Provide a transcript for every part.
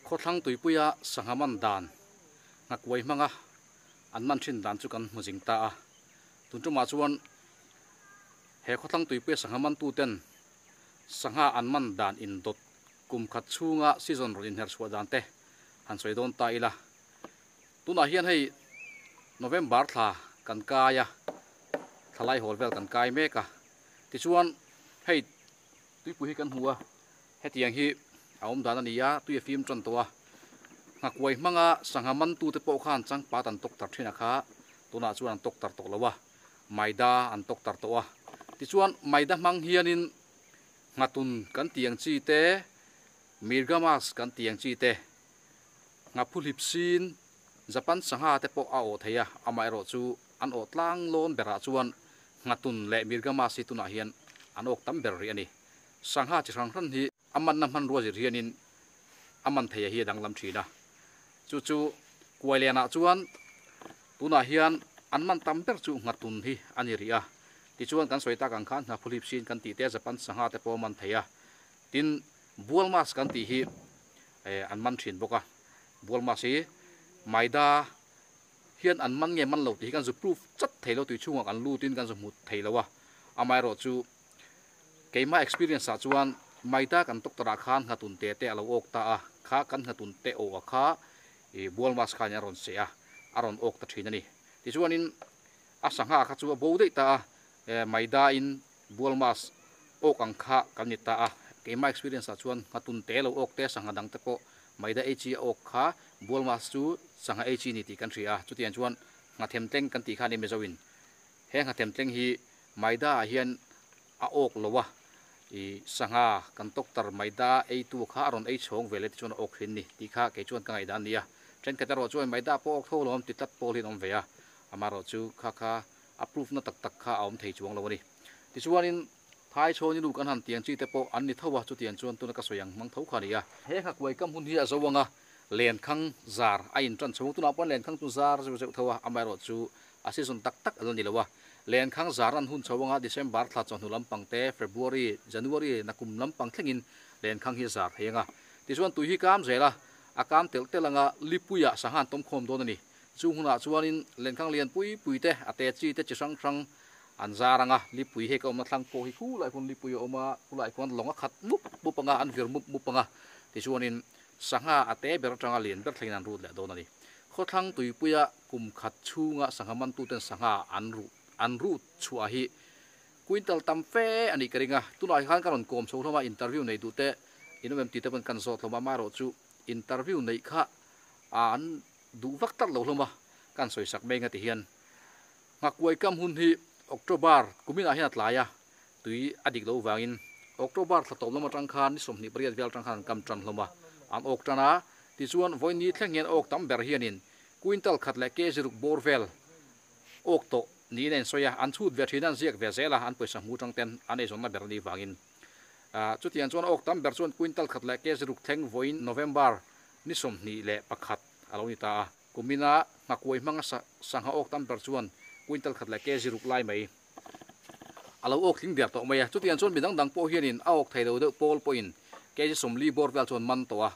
khothlang tuipuya sangaman dan ngakwai manga anman thin dan chu kan mujing ta a tuntuma chuan he khothlang tuipuya sangaman tu ten sanga anman dan in dot kum khat chunga season rin her chhuat dan te han soidon ta ila tuna hian hei November thla kan kaya thalai holvel kan kai meka ti chuan hei tuipu hi kan huwa hetiang hi aum dan ania tuya film tron towa ngakwai manga sangaman tu te po khan chang pa tan tok tar thina kha tuna chuan tok tar tok lawa maida an tok tar towa ti chuan maida mang hianin ngatun kan tiang chi te mirgamas kan tiang chi te ngapulip sin Japan sangha te po a o theya amai ro chu an o tlang lon bera chuan ngatun le mirgamas si tuna hian an ok tam ber ri ani sangha chi rang ran hi aman nam han rozi rianin aman theya hi danglam thina chu chu kuailena chuan tuna hian anman tamper chu ngatun hi ani ria ti chuan kan soita kan khan na phulip sin kan ti te Japan sangha te po man theya tin bualmas kan ti hi anman thin boka bualmas hi maida hian anman nge man lo ti kan zu proof chat thailo tu chunga kan lu tin kan zu mut thailawa amai ro chu keima experience a chuan maida kan tok tara khan ngatun te te alo ok ta a kha kan ngatun te o a kha bualmas kha nya ron se a aron ok ta thina ni ti chuanin asangha kha chu bo dei ta maida in bualmas ok ang kha kan ni ta a keima experience a chuan ngatun te lo ok te sangha dang te po maida echi ok kha bualmas chu sangha echi ni ti kan thria chu tian chuan ngathem tleng kan ti kha ni mezawin he ngathem tleng hi maida hian a ok lowa i sangha kan tok tar maida ei tu kha aron ei chhong vele ti chuan ok hin ni ti kha ke chuan ka ngai dan nia tren ka ro chuan maida po ok tholom ti tat pol hin om veya amaro chu kha kha approve na tak tak kha om thei chuang lawani ti chuanin thai chhoni lu kan han tiang chi te po an ni thowa chu tian chuan tu na ka soyang mang tho kha nia he kha kwai kam hun hi a zawanga len khang zar a in tran chhong tu na pon len khang tu zar chu chu thowa amaro chu a season tak tak alon ni lawa len khang zaran hun chawanga December thla chon lampang te February January nakum lampang thlengin len khang hi zar henga ti chuan tu hi kam zela akam tel telanga lipuya sahan tom khom don ani chu huna chuanin len khang lian pui pui te ate chi te chi sang sang an zaranga lipui he ka ma thlang po hi khu lai phun lipui oma pulai kon longa khat mup mupanga an vir mup mupanga ti chuanin sangha ate ber tanga lian ber thleinan ru le don ani khothlang tuipuya kum khat chunga sanghaman tu ten sangha anru chua hi quintal tam fe ani karinga tunai khan karon kom so thoma interview nei du te inomem ti te ban kan so thoma maro chu interview nei kha an du vak tar lo hloma kan soi sak menga ti hian ngakwai kam hun hi October kumina hian tlaya tui adik lo wangin October thatom lama tang khan ni somni priat vel tang khan kam tran hloma an ok tana ti chuan voin ni thlengen ok tam ber hianin quintal khat le ke ziruk borvel ok to ni nen soya an chut ve thinan ziak ve zela an poisa mu tang ten ane zonna ber ni wangin chutian chuan ok tam ber chuan quintal khat le ke ziruk thleng voin November ni somni le pakhat aloni ta kumina ngakwai manga sangha ok tam ber chuan quintal khat la ke ziruk lai mai alo ok thing der to maya chutian chon midang dang po hianin a ok thailo de pol point ke ji somli borvel chon man to a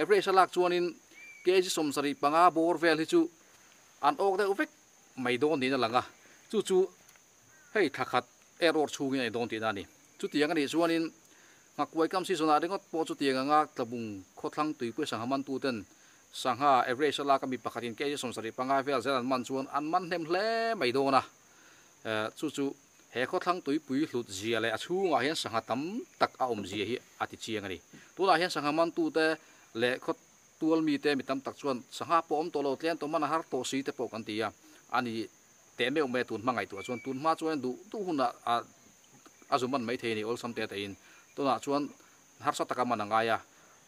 every salak chuanin ke ji som sari panga borvel hi chu an ok de uvek mai don ni na langa chu chu hei thakhat error chungi ai don ti na ni chutiang ani chuanin ngakwai kam si zona ringot po chutiang anga tlabung khothlang tuipu sanghaman tu ten sangha every sala kami pakhatin ke som sari panga vel zelan man chuan an man hem hle mai dona chu chu he khothlang tuipui hlut zia le achunga hian sangha tam tak a om zia hi ati chiang ani tula hian sangha man tu te le khot tual mi te mi tam tak chuan sangha po om to lo tlen to man har to si te po kan tia ani te me me tun mangai tu chuan tun ma chuan du tu huna azuman mai the ni ol sam te te in tuna chuan har sa taka mananga ya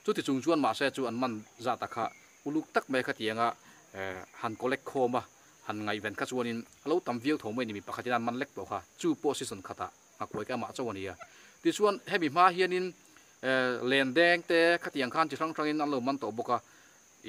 chu ti chung chuan ma se chu an man za ta kha uluk tak me kha tianga han kolek khoma han ngai ven kha chuanin alo tam viau thomai ni mi pakhatina man lek to kha chu position khata akoi ka ma chawania ti chuan hebi ma hianin len deng te khatiang khan chi thrang thrangin an lo man to boka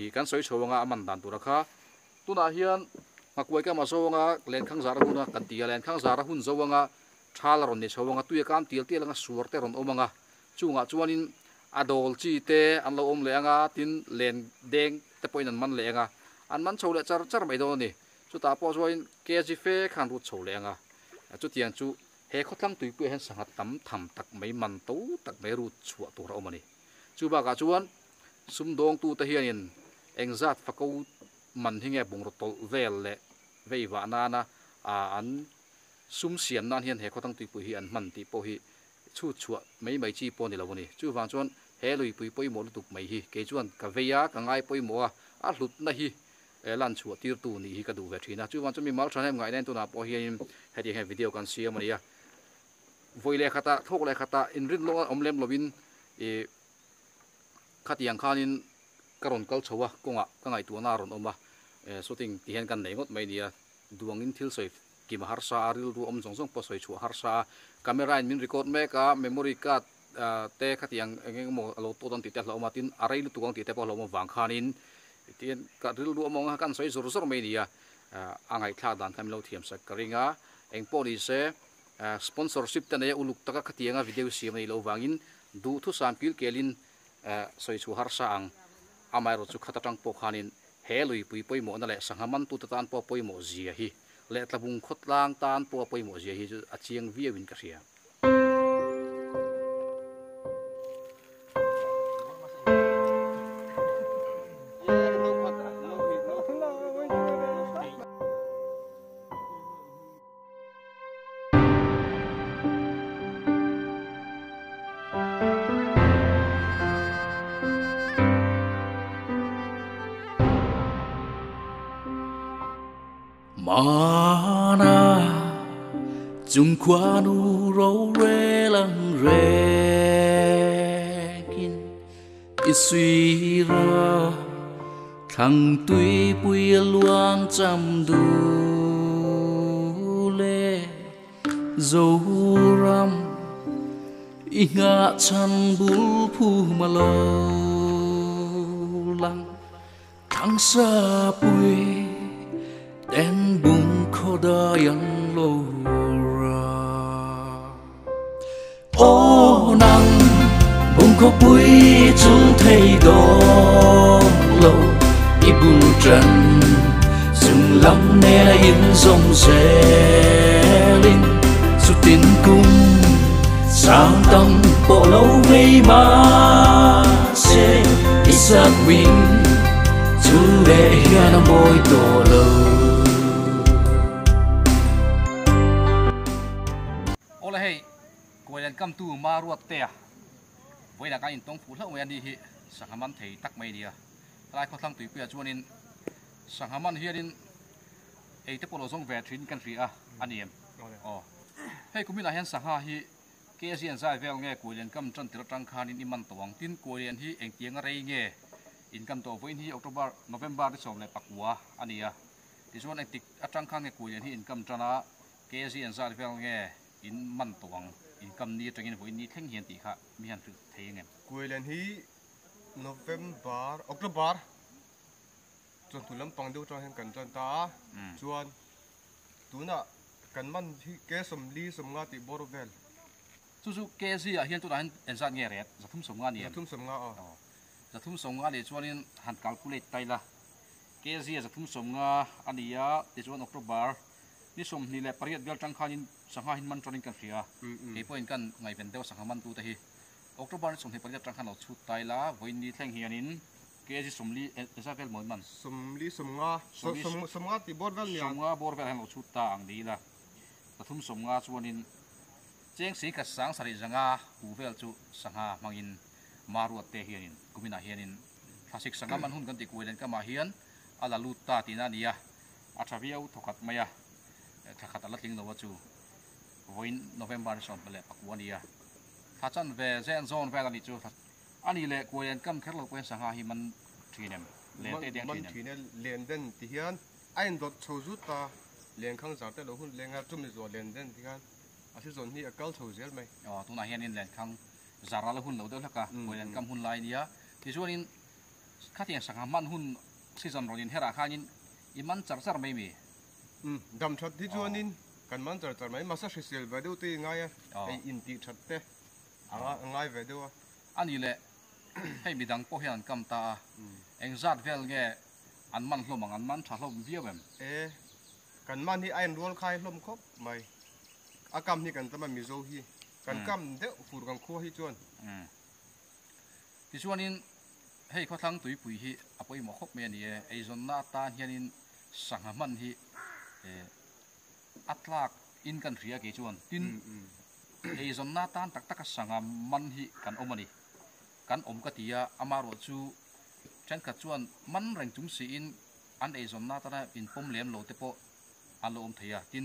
i kan soi chhawanga aman dan tur kha tuna hian akoi ka ma chawanga len khang zara huna kan tia len khang zara hun zawanga thala ron ni chhawanga tuya kam til tel anga sur te ron omanga chunga chuanin adol chi te an lo om le anga tin len deng te poin an man le anga an man chole char char mai do ni chu ta po join kg fe khan ru chole anga chu tiang chu he khotlang tui pu hen sangat tam tham tak mai man to tak mai ru chua tu ra omani chu ba ka chuan sum dong tu ta hianin engzat fako man hinge bung ro tol vel le veiwa na na an sum siam nan hian he khotang tui pu hi an man ti po hi chu chua mai mai chi po ni lo ni chu wang chuan he lui pui poi mo lutuk mai hi ke chuan ka veya ka ngai poi mo a hlut na hi lan chua tir tu ni hi ka du ve thina chu wang chu mi mal than hem ngai nen tu na po hi hedi he video kan siam ani ya voi le khata thok le khata in rin lo omlem lovin e khatiang khanin karon kal chowa konga ka ngai tu na ron oma shooting ti hen kan nei ngot mai nia duangin thil soi ki ma har sa aril ru om jong jong po soi chu har sa camera in min record me ka memory card te khatiang engeng mo lo to don ti te lo ma tin arai lu tuang ti te po lo mo wang khanin tien ka ril ru among kan soi zur zur mai nia angai thla dan tham lo thiam sak karinga eng po ni se sponsorship te ne uluk taka khatianga video siam nei lo wangin du thu sam pil kelin soi chu har sa ang amai ro chu khatatang po khanin he lui pui poi mo na le sanghaman tu tan po poi mo zia hi le tlabung khotlang tan po poi mo zia hi chu achiang viewin ka ria Mana chung qua nu râu rê lăng rê suy ra thằng tuy bùi luang chăm du lê dấu ram ý ngã chăn bul phu mà lâu lăng thằng xa bùi đen bùng khó đa yang lâu ra ô nắng bùng khó bùi chung thấy đó lâu ý bùng trần dừng lắm nè yên dòng xe linh su tin cung sáng tâm bộ lâu vây mà sẽ ít sát bình chú lệ hiền môi tổ lâu. Ole hei, quay lên cam tu ma ruột tè, với là cái in tông phụ thợ quen đi hi, sang haman thấy tắc mày đi à, lại có thằng tùy bia chuan in, sang haman hiền in, ấy tiếp bộ giống về chuyến country à, anh em, hei cũng biết là hiện sang ha hi, cái gì anh giải về nghe quay lên cam chân từ trăng khan in iman tawang tin quay lên hi anh tiếng ở nghe, in cam to với hi October November đi xong lại pakua anh à, thì chuan anh tik trăng khan nghe quay lên hi in cam chân á, cái gì anh giải về nghe in man tuang in kam ni tengin voi ni theng hian ti kha mi han thu thei ngem kuilen hi November October chon tulam pang deu chon hen kan chan ta chuan tuna kan man hi ke som li som nga ti borovel chu ke si a hian tu han en zat nge ret zathum som nga ni thum som nga zathum som nga le chuan in han calculate tai la ke si zathum som nga ania ti chuan October ni som ni le pariat bel tang khanin sangha hin man tronin kan fria e point kan ngai ben deu sangha man tu ta hi October som he pariat tang khan lo chu tai la voin ni thleng hianin ke ji somli esa vel mon man som nga ti borvel ni som nga bor vel han lo chu ta ang di la pathum som nga chuanin cheng si ka sang sari zanga hu vel chu sangha mangin maruat te hianin kumina hianin phasik sangha man hun kan ti kuilen ka ma hian ala lut ta tina nia athaviau thokat maya thakhat ala tling lo chu voin November son pele pakwania thachan ve zen zone ve ani chu ani le koyan kam kherlo koyan sanga hi man thinem le te deng man thine len den ti hian ain dot chozu ta len khang zar te lo hun lenga tum ni zo len den ti hian asi zon hi akal chho zel mai tuna hian in len khang zara la hun lo de laka koyan kam hun lai nia ti chuanin khatiang sanga man hun season ronin hera khanin iman char mai mi dam that thi chuanin kan man char mai masa sel ve deu ti ngai ai in ti that te anga ngai ve deu ani le ให้มีดังโปเฮียนกำตาเองจัดเวลเงอันมันลมอันมันชาลมเบี้ยวแบบ กันมันที่ไอ้รัวใครลมครบไม่อากรรมที่กันแต่มันมีโซฮีกันกำเดะฟูดกันคั่วที่จวนที่ชวนนี้ให้เขาทั้งตุยปุ๋ยฮีอภัยหมอกครบเมียนี่ไอ้จนหน้าตาเฮียนินสังหมันฮีอัตลากอินกันเรียกชวนตินไอ้จนหน้าตาตักตักสังมันฮีกันอมนี่กันอมกติยาอามารวจูฉันกัดชวนมันแรงจุงสีอินอันไอ้จนหน้าตาอินปมเหลี่ยมโลเตโปอันโลอมเทียติน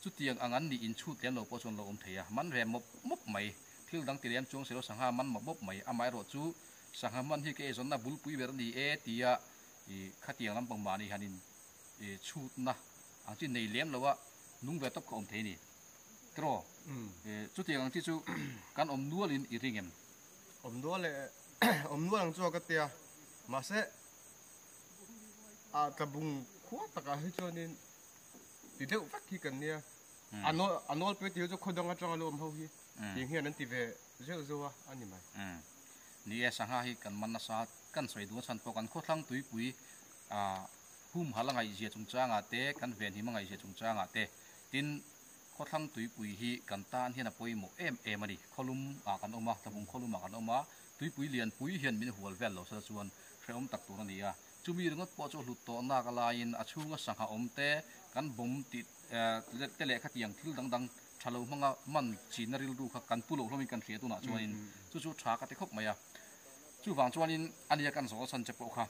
จุดเตียงอันนี้อินชุดเหลี่ยมโลโปชนโลอมเทียมันแรงมบไม่ที่ดังตีเหลี่ยมจงเสียสังหามันมบไม่อามารวจูสังหามันที่เกจนน่ะบุลปุยเบรดีตียขัดเตียงลำปงมานี่ฮันินชุดนะอันที่ในเหลี่ยมแล้วว่านุ่งเวทกับอมเทียนี่ตรอจุดเตียงที่จูกันอมนัวลินอีริงเอ็มอมนัวเลยอมนัวหลังจัวกเตียมาเสตะบุงขวดตะกะให้จวนนี่ติดเดือดฟักขี้กันเนี่ยอันโน้ไปที่เขาจะคนดังกระจังอารมณ์เขาฮียิงเฮียนั้นติดเวเจ้าจัวอันนี้ไหมนี่สังหาฮิกันมันน่าสัตกันสวยดูฉันพอกันโคตรทั้งตุยปุยหุ่มหาลังไอเสียจงจ้างอาเตกันเวียนหิมังไอเสียจงจ้างอาเตตินโคตรทั้งตุยปุยฮิกันตานเฮียนปุยหมกมาดิคอลุมกันออกมาตะบุงคอลุมกันออกมาตุยปุยเลียนปุยเฮียนมินหัวเวลเราสะชวนเชื่อมตักตัวนี่จูมีเรื่องปอจหลุดตัวนักลายินอาชูงสังหาเตกันบ่มติดเตเล็กขัดยังทิลดังชาลูมังมันจีนริลดูกันปุโลเรามีกันเสียตัวน่ะชวนินจู่ๆชากันที่คบมาจู่ฝั่งชวนินอันนี้กันสองสันเจ็บปวดค่ะ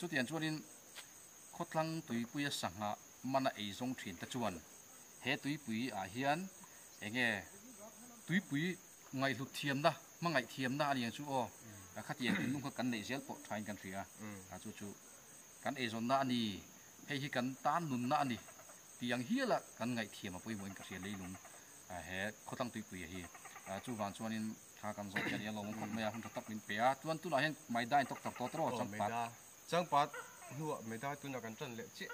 จู่เตียนชวนินโคตรลังตุยปุยสังหามันไอซงถิ่นตะชวนเฮตุยปุยเฮียนเงี้ยตุยปุยไงหลุดเทียมนะมังไงเทียมนะอันนี้จู่ขัดยังนุ่งกันในเซลปอทายกันเสียจู่กันเอซอนน่ะนี่ให้ฮิกันตานนุนน่ะนี่ที่ยังเฮียละกันไงเทียมมาปุยมวยกันเสียเลยลุงเฮเขาตั้งตุยปุยเฮียจู่วันชวนินถ้ากันสอนกันยังลงมันคงไม่หุ่นทับมินเปียจวนตุลาเห็นไม่ได้ตกตักตัวตรอจังปัดหัวไม่ได้ตุนกันจนเละเจ๊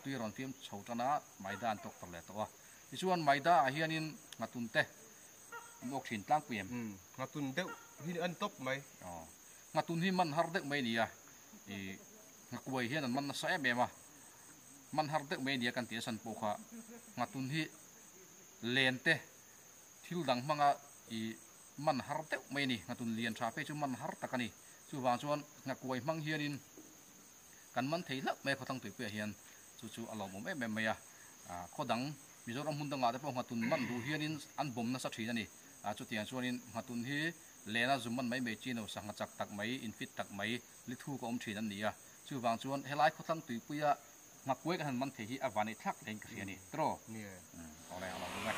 ตุยรอนฟิล์มชาวจันทร์ไม่ได้ตกตักเลยตัวที่ชวนไม่ได้เฮียนินมาตุนเตะมกถิ่นตั้งเปี่ยมมาตุนเดาที่อันตบไหมมาตุนที่มันฮาร์ดเด็กไม่เนี่ยงักวยเฮียนั่นมันใส่เบมามันฮาร์ดเด็กไม่เนี่ยกันเตียสันโปค่ะงัตุนที่เลนเตทิลดังมังมันฮาร์ดเด็กไม่นี่งัตุนเลียนชาเปจุมันฮาร์ดตะกันนี่จู่วางชวนงักวยมังเฮียนินกันมันเทลักไม่เขาทั้งตัวเปียเฮียนจู่อารมณ์ไม่แบบไม่เขาดังมิจฉาหุ่นดังอะไรพวกงัตุนมันดูเฮียนินอันบ่มน่าสักทีนั่นนี่จุดที่ชวนินงัตุนที่เลน่าจุมันไม่จีนเอาสังจักตักไม่อินฟิตตักไม่ลิทูก็อมทีนั่นนี่จู่บางส่วนเฮลัยเขาทั้งตุยปุยงักเวกันมันเทียอวานิทักเล่นกันนี่ตรอนี่เอาอะไรเอาดูไหม